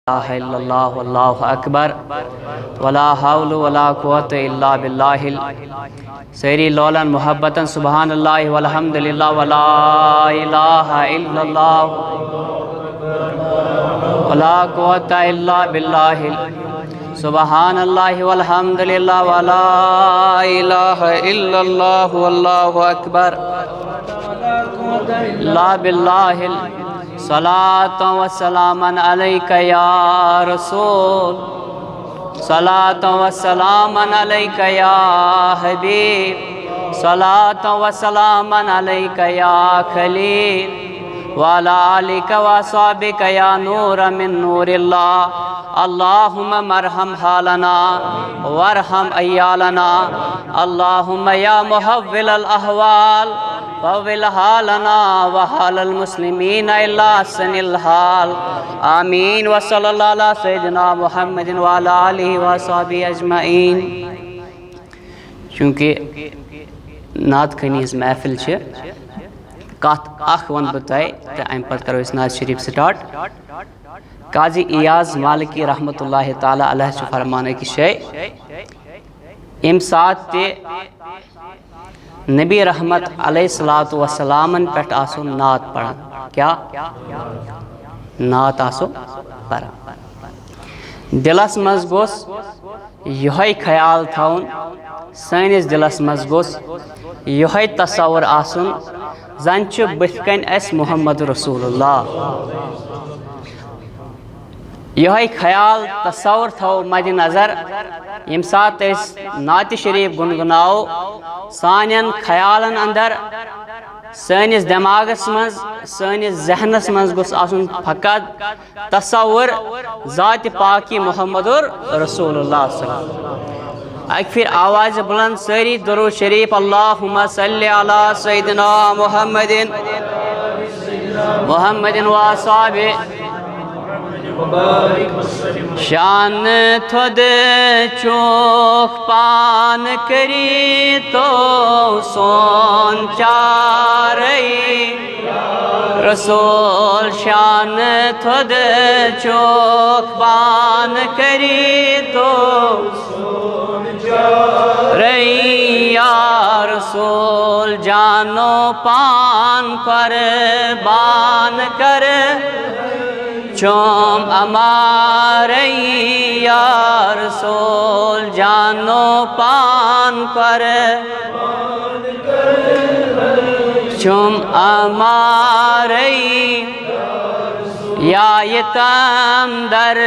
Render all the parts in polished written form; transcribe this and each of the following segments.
अल्लाहु अकबर वला हौल वला कुव्वता इल्ला बिल्लाहिल सैरी लौलन मुहब्बतन सुबहान अल्लाह वल्हम्दुलिल्लाह वला इलाहा इल्लल्लाह वला कुव्वता इल्ला बिल्लाहिल सुबहान अल्लाह वल्हम्दुलिल्लाह वला इलाहा इल्लल्लाह वल्लाहु अकबर ला बिल्लाहिल सलातो व सलामन अलैका या रसूल सलातो व सलामन अलैका या हबीब सलातो व सलामन अलैका या खलील वाला आलिका व अस्हाबिका या नूर मिन नूरिल्लाह अल्लाहुम्मा मरहम हालना वरहम अय्यालना अल्लाहुम्मा या मुहव्विल अल अहवाल फव्विल हालना व हालल मुस्लिमीन इल्ला सनिल हाल आमीन व सल्लल्लाहु अला सय्यिदिना मुहम्मदिन व अला आलिहि व अस्हाबिहि अजमईन। चूँकि नात खनी हज महफिल छ कत अख वन बह तय तो अम पे करो नात शरीफ स्टार्ट। काजी इयाज मालिकी रहमतुल्लाहि ताला अलैह फरमाने की शे इम सात ते नबी रहमत अलैहिस्सलातु वस्सलामन पेट आसो नात पढ़न क्या नात आसो पढ़न दिलस मज गोस यह ख्याल थवन सनिस दिलस मज गोस यह तसव्वुर आसुन जन बुथ कन अस मुहम्मद रसूलुल्लाह यह ख्याल तसव्वुर थो मद नज़र यम सात नात शरीफ गुनगुनाओ सानन ख्यालन अंदर सनिस दिमागस मज सनिस जहनस मज गोस आसुन फकत तसव्वुर ज़ात पाकी मुहम्मदुर रसूलुल्लाह। एक फिर आवाज़ बुलंद सारी दुरूद शरीफ अल्लाहुम्मा सल्लि अला सय्यिदिना मुहम्मदिन मुहम्मदिन व अस्हाबिहि शान थोद चोख पान करी तो सोन चारई रसूल शान थोद चोख पान करी तो रैया रसूल जानो पान पर बान कर चोम अमारे या रसूल जानो पान पर चोम अमारे या यतम दर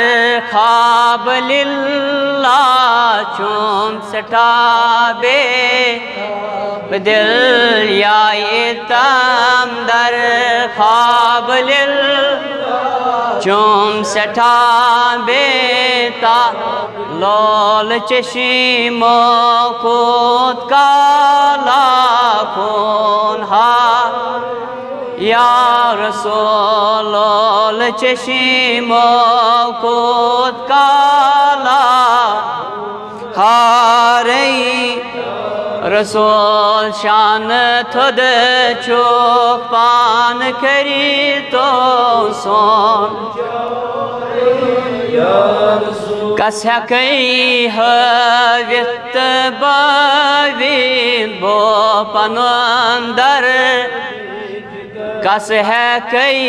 ख्वाब लिल्ला चोम सटाबे दिल या यतम दर ख्वाब लिल्ला चुम सठा बेता लोल चशीमो खुद काला खून हा या रसूल लोल चशीमो खुद काला हारई रसूल शान थोद चोख पान करी तो सोन कस हकई हवित बावीन बो पनंदर कस हकई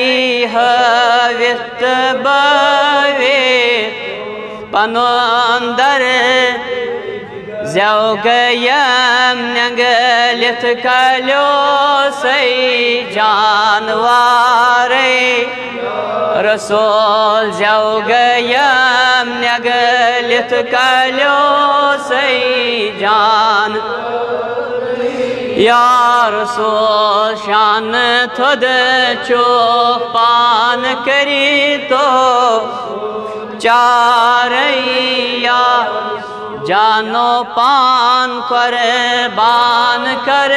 हवित बावीन पनंदर ज़ौगयम नंगलित कलो सई जानवारे रसूल ज़ौगयम नंगलित कलो सई जान या रसूल शान थोद चोख पान करी तो चारैया जानो पान कर बान कर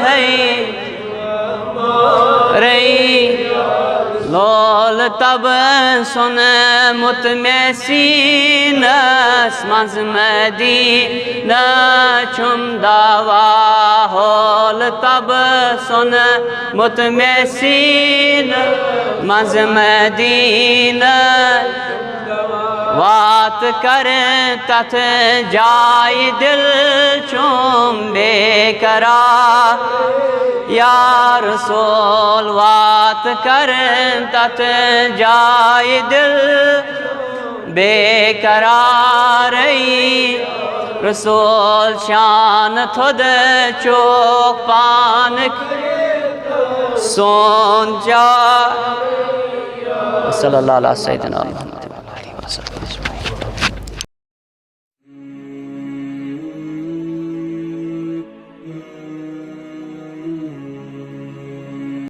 है रई लोल तब सुन मुतमसीनस मज मदीना चुम दावा होल तब सुन मुतमसीन मज मदीना वात करें तथ जाय दिल चुम बेकरार या रसूल वात करें तथ जाय दिल बेकरार रसूल शान थुद चोक पान सोन जा सल्लल्लाहु अलैहि वसल्लम।